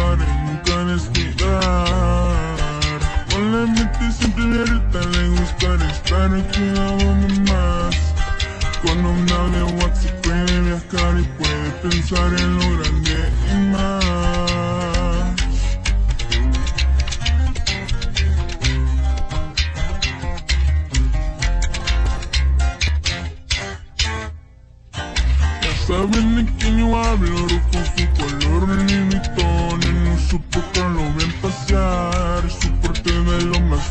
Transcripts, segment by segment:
para nunca descuidar. Con la mente siempre abierta le gustará estar cuidado más. Con una de WhatsApp se puede viajar y puede pensar en lo grande y más. Saben de quién yo hablo, rojo su color ni mi tono. No soportarlo, ven pasear. Su porte de lo más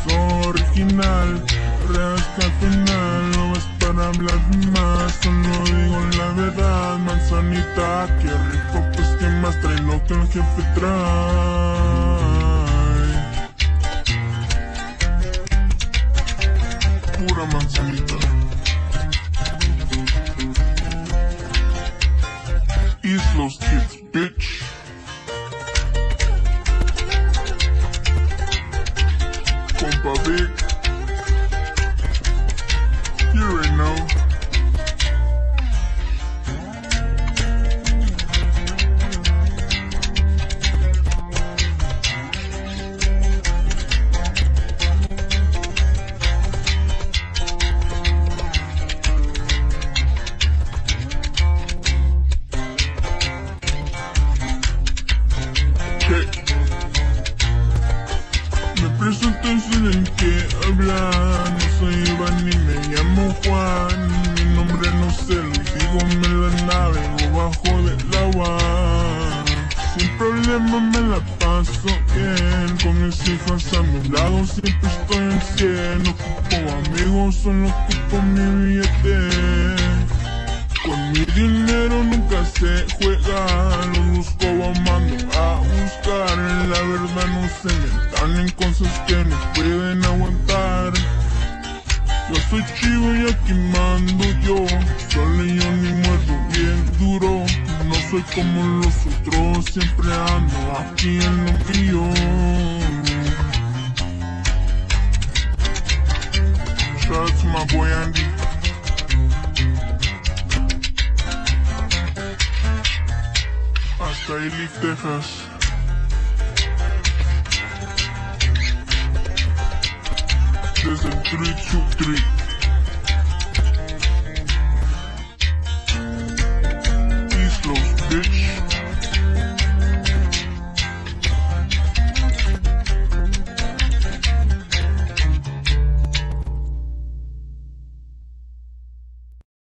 original. Hasta el final, no es para hablar más. Solo digo la verdad, manzanita, qué rico, pues que más trae lo que el jefe trae. Pura manzanita. East Los Kids, bitch. Compa Big. You already know. Me presento y soy del que habla. No soy Iván ni me llamo Juan. Mi nombre no sé, lo digo, me la navego bajo del agua. Sin problema me la paso bien. Con mis hijas a mi lado siempre estoy en 100. No ocupo amigos, solo ocupo mi billete. Con mi dinero nunca se juega, lo busco amando a buscar. La verdad no se metan en cosas que no pueden aguantar. Yo soy chivo y aquí mando yo, solo yo ni muerdo bien duro. No soy como los otros, siempre ando aquí en lo mío. Shout out to my boy Andy. Hasta Elif, Texas. Desde el 323.